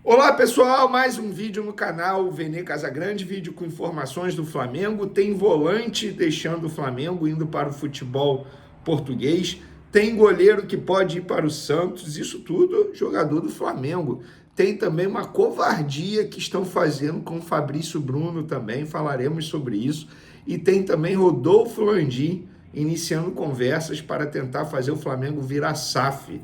Olá pessoal, mais um vídeo no canal Vene Casagrande, vídeo com informações do Flamengo. Tem volante deixando o Flamengo, indo para o futebol português. Tem goleiro que pode ir para o Santos, isso tudo jogador do Flamengo. Tem também uma covardia que estão fazendo com o Fabrício Bruno também, falaremos sobre isso. E tem também Rodolfo Landim iniciando conversas para tentar fazer o Flamengo virar SAF.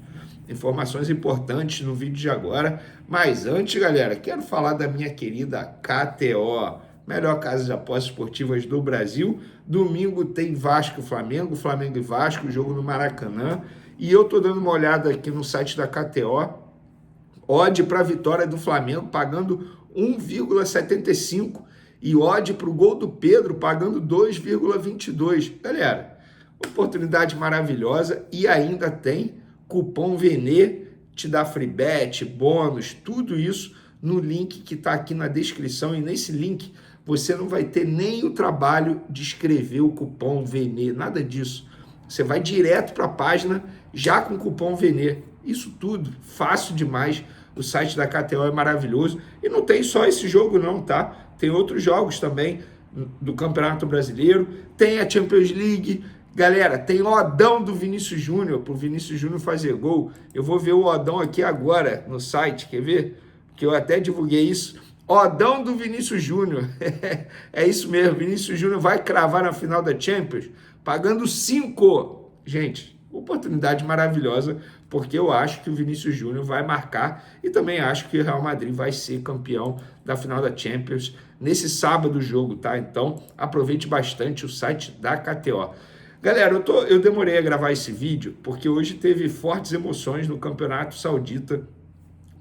Informações importantes no vídeo de agora. Mas antes, galera, quero falar da minha querida KTO, melhor casa de apostas esportivas do Brasil. Domingo tem Vasco e Flamengo, Flamengo e Vasco, jogo no Maracanã. E eu tô dando uma olhada aqui no site da KTO. Odd para a vitória do Flamengo pagando 1,75 e odd para o gol do Pedro pagando 2,22. Galera, oportunidade maravilhosa e ainda tem cupom VENE, te dá free bet, bônus, tudo isso no link que está aqui na descrição. E nesse link você não vai ter nem o trabalho de escrever o cupom VENE, nada disso. Você vai direto para a página já com o cupom VENE. Isso tudo, fácil demais. O site da KTO é maravilhoso. E não tem só esse jogo não, tá? Tem outros jogos também do Campeonato Brasileiro. Tem a Champions League. Galera, tem o odão do Vinícius Júnior, para o Vinícius Júnior fazer gol. Eu vou ver o odão aqui agora no site, quer ver? Que eu até divulguei isso. Odão do Vinícius Júnior. É isso mesmo, Vinícius Júnior vai cravar na final da Champions, pagando 5. Gente, oportunidade maravilhosa, porque eu acho que o Vinícius Júnior vai marcar e também acho que o Real Madrid vai ser campeão da final da Champions nesse sábado jogo, tá? Então, aproveite bastante o site da KTO. Galera, eu demorei a gravar esse vídeo porque hoje teve fortes emoções no Campeonato Saudita.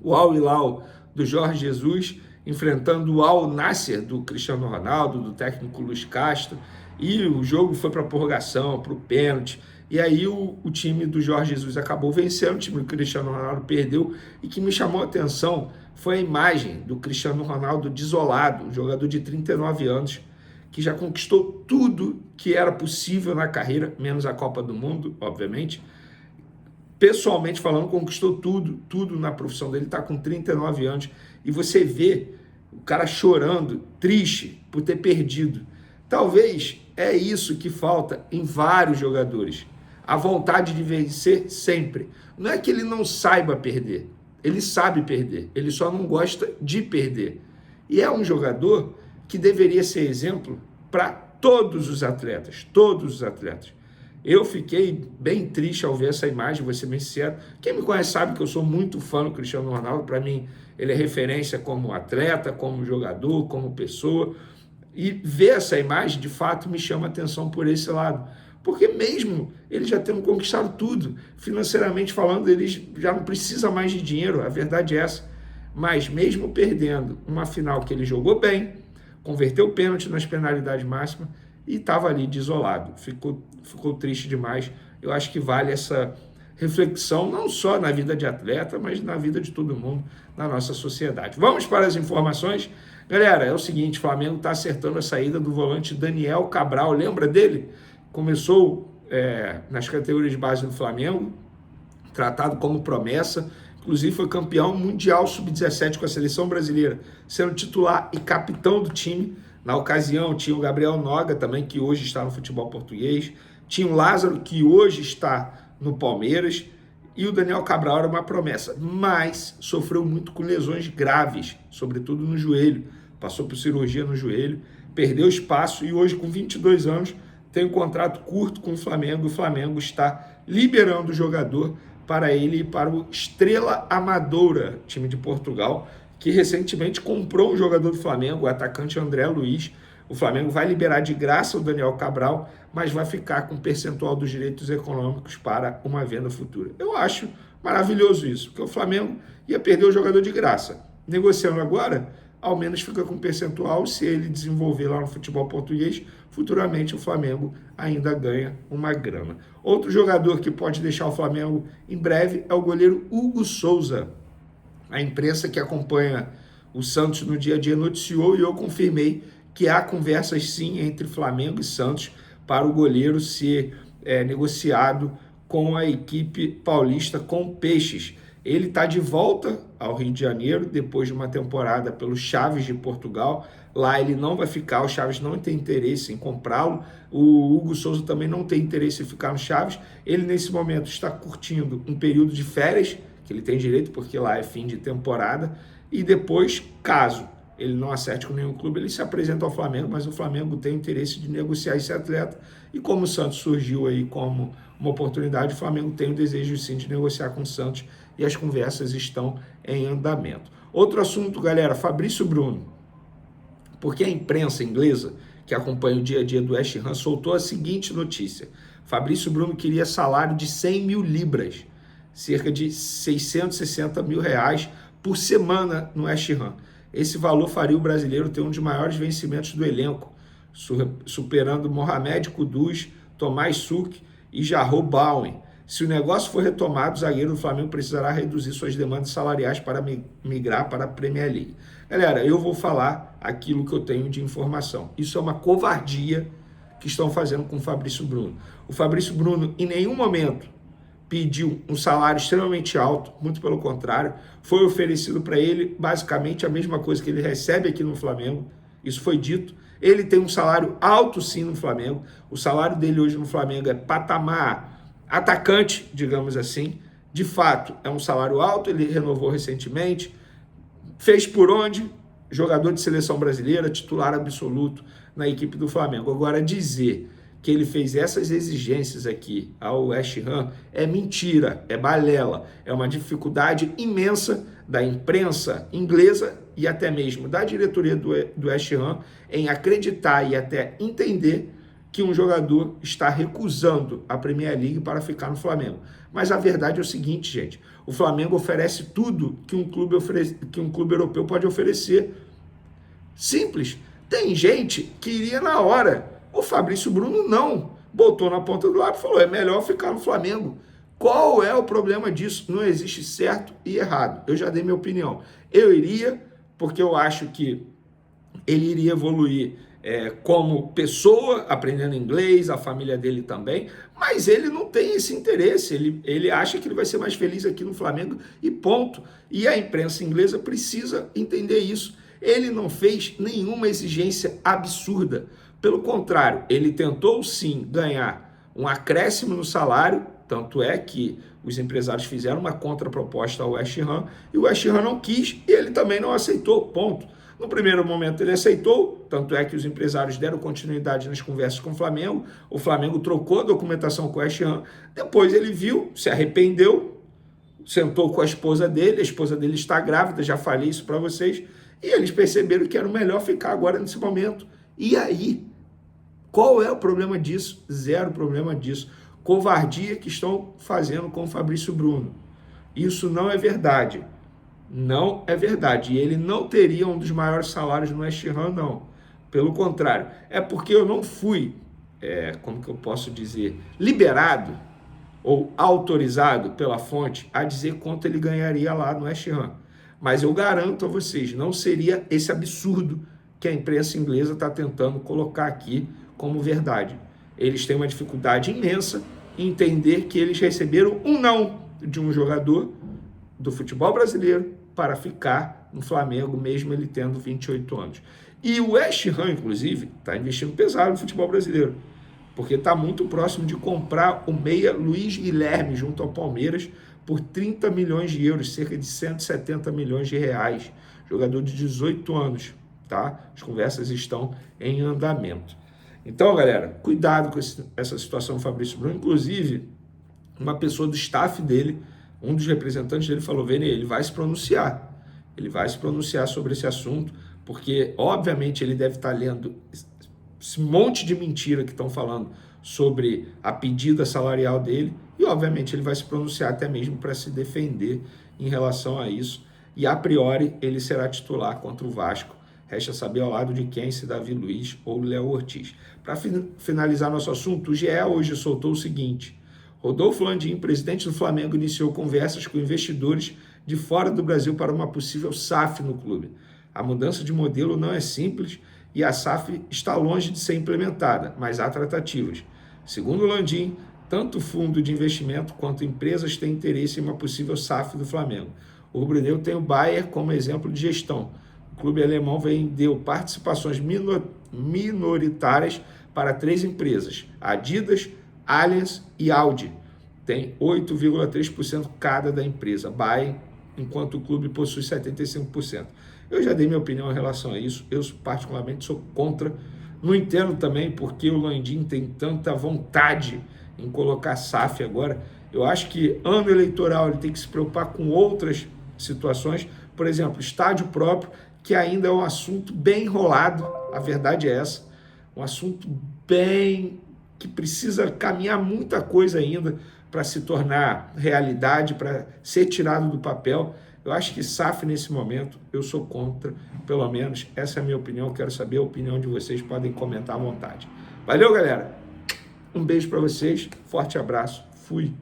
O Al Hilal do Jorge Jesus enfrentando o Al Nassr do Cristiano Ronaldo, do técnico Luis Castro. E o jogo foi para a prorrogação, para o pênalti. E aí o time do Jorge Jesus acabou vencendo, o time do Cristiano Ronaldo perdeu. E que me chamou a atenção foi a imagem do Cristiano Ronaldo desolado, um jogador de 39 anos, que já conquistou tudo que era possível na carreira, menos a Copa do Mundo, obviamente. Pessoalmente falando, conquistou tudo na profissão dele, está com 39 anos. E você vê o cara chorando, triste por ter perdido. Talvez é isso que falta em vários jogadores. A vontade de vencer sempre. Não é que ele não saiba perder, ele sabe perder, ele só não gosta de perder. E é um jogador que deveria ser exemplo para todos os atletas, todos os atletas. Eu fiquei bem triste ao ver essa imagem, vou ser bem sincero. Quem me conhece sabe que eu sou muito fã do Cristiano Ronaldo, para mim ele é referência como atleta, como jogador, como pessoa. E ver essa imagem, de fato, me chama a atenção por esse lado. Porque mesmo ele já tendo conquistado tudo, financeiramente falando, ele já não precisa mais de dinheiro, a verdade é essa. Mas mesmo perdendo uma final que ele jogou bem, converteu o pênalti nas penalidades máximas e estava ali desolado. Ficou triste demais. Eu acho que vale essa reflexão, não só na vida de atleta, mas na vida de todo mundo, na nossa sociedade. Vamos para as informações? Galera, é o seguinte, o Flamengo está acertando a saída do volante Daniel Cabral. Lembra dele? Começou nas categorias de base do Flamengo, tratado como promessa. Inclusive foi campeão mundial sub-17 com a seleção brasileira, sendo titular e capitão do time. Na ocasião tinha o Gabriel Noga também, que hoje está no futebol português. Tinha o Lázaro, que hoje está no Palmeiras. E o Daniel Cabral era uma promessa, mas sofreu muito com lesões graves, sobretudo no joelho. Passou por cirurgia no joelho, perdeu espaço e hoje com 22 anos tem um contrato curto com o Flamengo. O Flamengo está liberando o jogador para ele ir para o Estrela Amadora, time de Portugal, que recentemente comprou um jogador do Flamengo, o atacante André Luiz. O Flamengo vai liberar de graça o Daniel Cabral, mas vai ficar com um percentual dos direitos econômicos para uma venda futura. Eu acho maravilhoso isso, porque o Flamengo ia perder o jogador de graça. Negociando agora, ao menos fica com um percentual. Se ele desenvolver lá no futebol português, futuramente o Flamengo ainda ganha uma grana. Outro jogador que pode deixar o Flamengo em breve é o goleiro Hugo Souza. A imprensa que acompanha o Santos no dia a dia noticiou e eu confirmei que há conversas sim entre Flamengo e Santos para o goleiro ser negociado com a equipe paulista, com Peixes, Ele está de volta ao Rio de Janeiro depois de uma temporada pelo Chaves de Portugal. Lá ele não vai ficar, o Chaves não tem interesse em comprá-lo, o Hugo Souza também não tem interesse em ficar no Chaves. Ele, nesse momento, está curtindo um período de férias, que ele tem direito, porque lá é fim de temporada, e depois, caso ele não acerte com nenhum clube, ele se apresenta ao Flamengo, mas o Flamengo tem interesse de negociar esse atleta, e como o Santos surgiu aí como uma oportunidade, o Flamengo tem o desejo sim de negociar com o Santos, e as conversas estão em andamento. Outro assunto, galera, Fabrício Bruno. Porque a imprensa inglesa, que acompanha o dia a dia do West Ham, soltou a seguinte notícia. Fabrício Bruno queria salário de 100 mil libras, cerca de 660 mil reais por semana no West Ham. Esse valor faria o brasileiro ter um dos maiores vencimentos do elenco, superando Mohamed Kudus, Tomás Suk e Jarrod Bowen. Se o negócio for retomado, o zagueiro do Flamengo precisará reduzir suas demandas salariais para migrar para a Premier League. Galera, eu vou falar aquilo que eu tenho de informação. Isso é uma covardia que estão fazendo com o Fabrício Bruno. O Fabrício Bruno, em nenhum momento, pediu um salário extremamente alto, muito pelo contrário, foi oferecido para ele basicamente a mesma coisa que ele recebe aqui no Flamengo, isso foi dito. Ele tem um salário alto sim no Flamengo, o salário dele hoje no Flamengo é patamar atacante, digamos assim, de fato é um salário alto, ele renovou recentemente, fez por onde? Jogador de seleção brasileira, titular absoluto na equipe do Flamengo. Agora, dizer que ele fez essas exigências aqui ao West Ham é mentira, é balela, é uma dificuldade imensa da imprensa inglesa e até mesmo da diretoria do West Ham em acreditar e até entender que um jogador está recusando a Premier League para ficar no Flamengo. Mas a verdade é o seguinte, gente, o Flamengo oferece tudo que um clube europeu pode oferecer. Simples. Tem gente que iria na hora. O Fabrício Bruno não. Botou na ponta do lápis e falou, é melhor ficar no Flamengo. Qual é o problema disso? Não existe certo e errado. Eu já dei minha opinião. Eu iria, porque eu acho que ele iria evoluir como pessoa, aprendendo inglês, a família dele também, mas ele não tem esse interesse, ele acha que ele vai ser mais feliz aqui no Flamengo e ponto. E a imprensa inglesa precisa entender isso. Ele não fez nenhuma exigência absurda, pelo contrário, ele tentou sim ganhar um acréscimo no salário, tanto é que os empresários fizeram uma contraproposta ao West Ham, e o West Ham não quis, e ele também não aceitou, ponto. No primeiro momento ele aceitou, tanto é que os empresários deram continuidade nas conversas com o Flamengo trocou a documentação com o West Ham, depois ele viu, se arrependeu, sentou com a esposa dele está grávida, já falei isso para vocês, e eles perceberam que era o melhor ficar agora nesse momento. E aí, qual é o problema disso? Zero problema disso. Covardia que estão fazendo com o Fabrício Bruno. Isso não é verdade. Não é verdade. E ele não teria um dos maiores salários no West Ham, não. Pelo contrário. É porque eu não fui, como que eu posso dizer, liberado ou autorizado pela fonte a dizer quanto ele ganharia lá no West Ham. Mas eu garanto a vocês, não seria esse absurdo que a imprensa inglesa está tentando colocar aqui como verdade. Eles têm uma dificuldade imensa em entender que eles receberam um não de um jogador do futebol brasileiro para ficar no Flamengo, mesmo ele tendo 28 anos. E o West Ham, inclusive, está investindo pesado no futebol brasileiro, porque está muito próximo de comprar o meia Luiz Guilherme junto ao Palmeiras por 30 milhões de euros, cerca de 170 milhões de reais. Jogador de 18 anos, tá? As conversas estão em andamento. Então, galera, cuidado com essa situação do Fabrício Bruno. Inclusive, uma pessoa do staff dele, um dos representantes dele falou, Vene, ele vai se pronunciar. Ele vai se pronunciar sobre esse assunto, porque, obviamente, ele deve estar lendo esse monte de mentira que estão falando sobre a pedida salarial dele, e, obviamente, ele vai se pronunciar até mesmo para se defender em relação a isso. E, a priori, ele será titular contra o Vasco. Resta saber ao lado de quem, se Davi Luiz ou Léo Ortiz. Para finalizar nosso assunto, o GE hoje soltou o seguinte: Rodolfo Landim, presidente do Flamengo, iniciou conversas com investidores de fora do Brasil para uma possível SAF no clube. A mudança de modelo não é simples e a SAF está longe de ser implementada, mas há tratativas. Segundo Landim, tanto fundo de investimento quanto empresas têm interesse em uma possível SAF do Flamengo. O rubro-negro tem o Bayer como exemplo de gestão. O clube alemão vendeu participações minoritárias para 3 empresas, Adidas, Allianz e Audi. Tem 8,3% cada da empresa, Bayer, enquanto o clube possui 75%. Eu já dei minha opinião em relação a isso, eu particularmente sou contra. Não entendo também porque o Landim tem tanta vontade em colocar SAF agora. Eu acho que ano eleitoral ele tem que se preocupar com outras situações, por exemplo, estádio próprio, que ainda é um assunto bem enrolado, a verdade é essa, um assunto bem que precisa caminhar muita coisa ainda para se tornar realidade, para ser tirado do papel. Eu acho que SAF nesse momento eu sou contra, pelo menos essa é a minha opinião, eu quero saber a opinião de vocês, podem comentar à vontade. Valeu, galera, um beijo para vocês, forte abraço, fui!